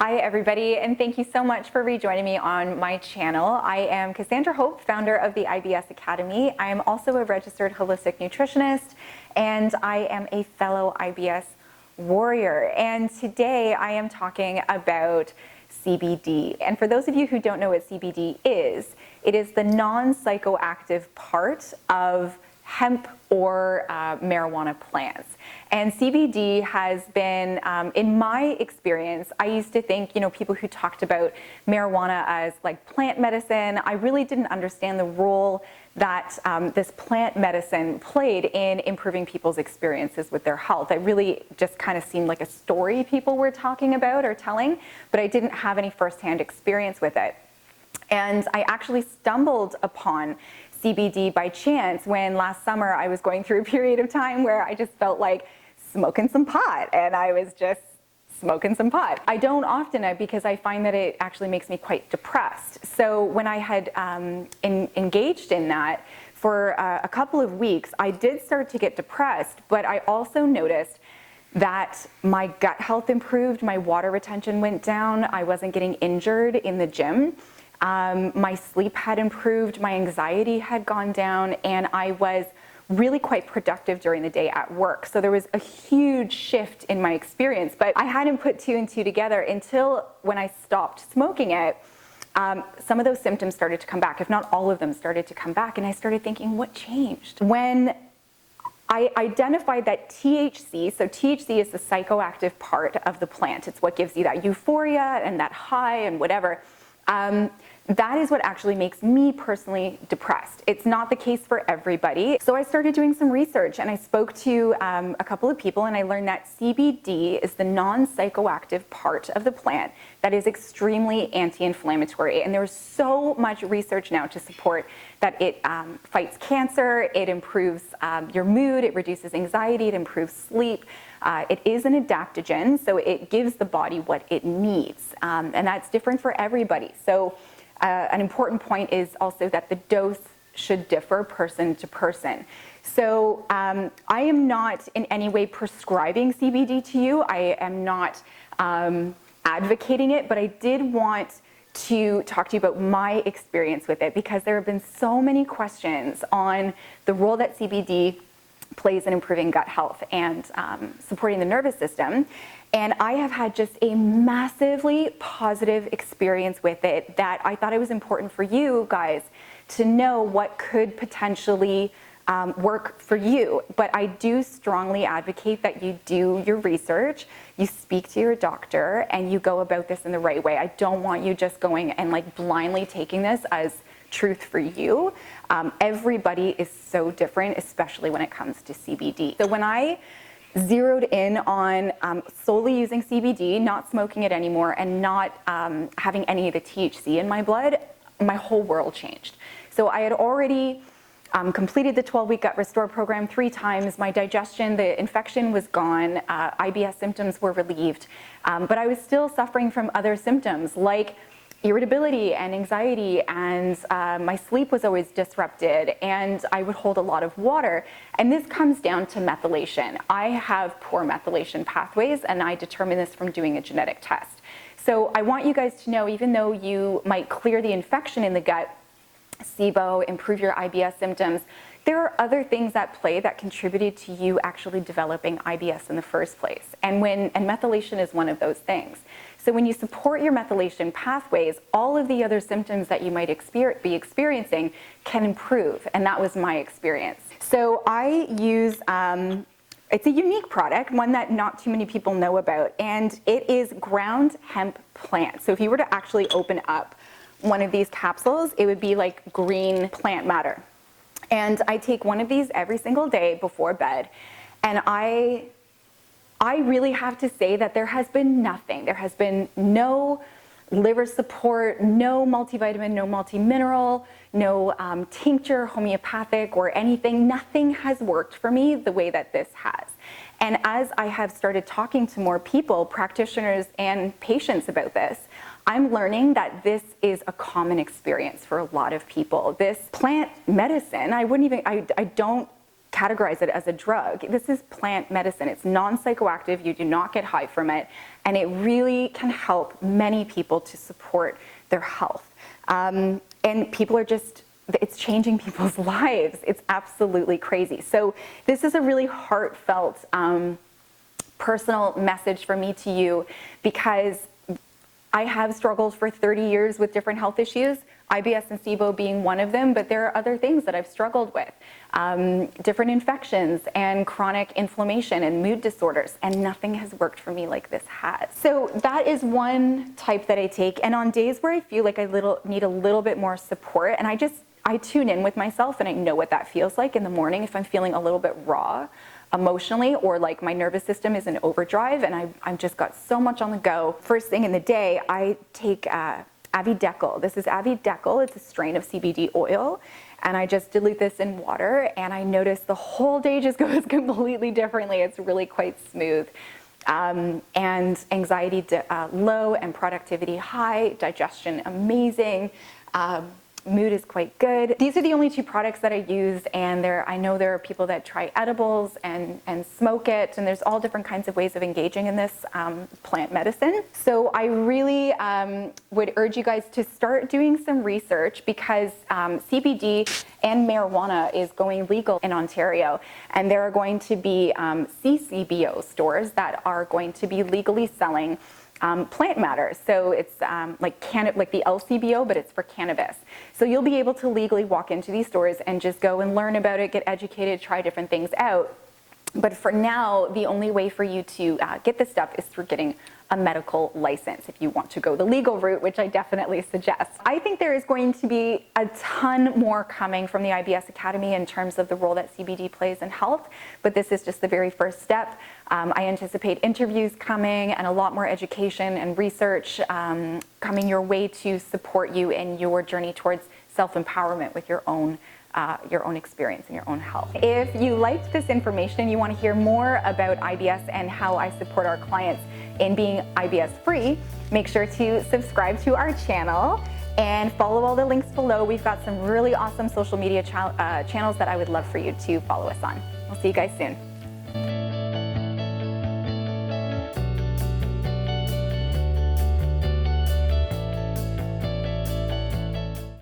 Hi everybody, and thank you so much for rejoining me on my channel. I am Cassandra Hope, founder of the IBS Academy. I am also a registered holistic nutritionist, and I am a fellow IBS warrior. And today I am talking about CBD. And for those of you who don't know what CBD is, it is the non-psychoactive part of hemp or marijuana plants. And CBD has been, in my experience, I used to think, people who talked about marijuana as like plant medicine, I really didn't understand the role that this plant medicine played in improving people's experiences with their health. It really just kind of seemed like a story people were talking about or telling, but I didn't have any firsthand experience with it. And I actually stumbled upon CBD by chance when last summer I was going through a period of time where I just felt like smoking some pot, and I was just smoking some pot. I don't often because I find that it actually makes me quite depressed. So when I had engaged in that for a couple of weeks, I did start to get depressed, but I also noticed that my gut health improved, my water retention went down, I wasn't getting injured in the gym. My sleep had improved, my anxiety had gone down, and I was really quite productive during the day at work. So there was a huge shift in my experience, but I hadn't put two and two together until when I stopped smoking it. Some of those symptoms started to come back, if not all of them started to come back, and I started thinking, what changed? When I identified that THC, so THC is the psychoactive part of the plant. It's what gives you that euphoria and that high and whatever. That is what actually makes me personally depressed. It's not the case for everybody. So I started doing some research and I spoke to a couple of people, and I learned that CBD is the non-psychoactive part of the plant that is extremely anti-inflammatory. And there's so much research now to support that it fights cancer, it improves your mood, it reduces anxiety, it improves sleep. It is an adaptogen, so it gives the body what it needs, and that's different for everybody. So an important point is also that the dose should differ person to person. So I am not in any way prescribing CBD to you. I am not advocating it, but I did want to talk to you about my experience with it, because there have been so many questions on the role that CBD plays in improving gut health and supporting the nervous system. And I have had just a massively positive experience with it that I thought it was important for you guys to know what could potentially work for you. But I do strongly advocate that you do your research, you speak to your doctor, and you go about this in the right way. I don't want you just going and like blindly taking this as truth for you. Everybody is so different, especially when it comes to CBD. So when I zeroed in on solely using CBD, not smoking it anymore, and not having any of the THC in my blood, my whole world changed. So I had already completed the 12-week gut restore program 3 times. My digestion, the infection was gone. IBS symptoms were relieved, but I was still suffering from other symptoms like irritability and anxiety, and my sleep was always disrupted, and I would hold a lot of water. And this comes down to methylation. I have poor methylation pathways, and I determined this from doing a genetic test. So I want you guys to know, even though you might clear the infection in the gut, SIBO, improve your IBS symptoms, there are other things at play that contributed to you actually developing IBS in the first place. And methylation is one of those things. So when you support your methylation pathways, all of the other symptoms that you might be experiencing can improve, and that was my experience. So I use, it's a unique product, one that not too many people know about, and it is ground hemp plant. So if you were to actually open up one of these capsules, it would be like green plant matter. And I take one of these every single day before bed, and I really have to say that there has been nothing. There has been no liver support, no multivitamin, no multimineral, no tincture, homeopathic or anything. Nothing has worked for me the way that this has. And as I have started talking to more people, practitioners and patients about this, I'm learning that this is a common experience for a lot of people. This plant medicine, I don't categorize it as a drug. This is plant medicine. It's non-psychoactive. You do not get high from it. And it really can help many people to support their health. And people are just, it's changing people's lives. It's absolutely crazy. So this is a really heartfelt, personal message from me to you, because I have struggled for 30 years with different health issues, IBS and SIBO being one of them, but there are other things that I've struggled with, different infections and chronic inflammation and mood disorders, and nothing has worked for me like this has. So that is one type that I take, and on days where I feel like I need a little bit more support, and I tune in with myself, and I know what that feels like in the morning if I'm feeling a little bit raw emotionally, or like my nervous system is in overdrive and I've just got so much on the go. First thing in the day, I take Avidecal. This is Avidecal. It's a strain of CBD oil, and I just dilute this in water, and I notice the whole day just goes completely differently. It's really quite smooth. And anxiety low and productivity high, digestion amazing. Mood is quite good. These are the only two products that I use, and I know there are people that try edibles and smoke it, and there's all different kinds of ways of engaging in this plant medicine. So I really would urge you guys to start doing some research, because CBD and marijuana is going legal in Ontario, and there are going to be CCBO stores that are going to be legally selling plant matter. So it's like the LCBO, but it's for cannabis. So you'll be able to legally walk into these stores and just go and learn about it, get educated, try different things out. But for now, the only way for you to get this stuff is through getting a medical license if you want to go the legal route, which I definitely suggest. I think there is going to be a ton more coming from the IBS Academy in terms of the role that CBD plays in health, but this is just the very first step. I anticipate interviews coming and a lot more education and research coming your way to support you in your journey towards self-empowerment with your own experience and your own health. If you liked this information, you want to hear more about IBS and how I support our clients in being IBS free, make sure to subscribe to our channel and follow all the links below. We've got some really awesome social media channels that I would love for you to follow us on. We'll see you guys soon.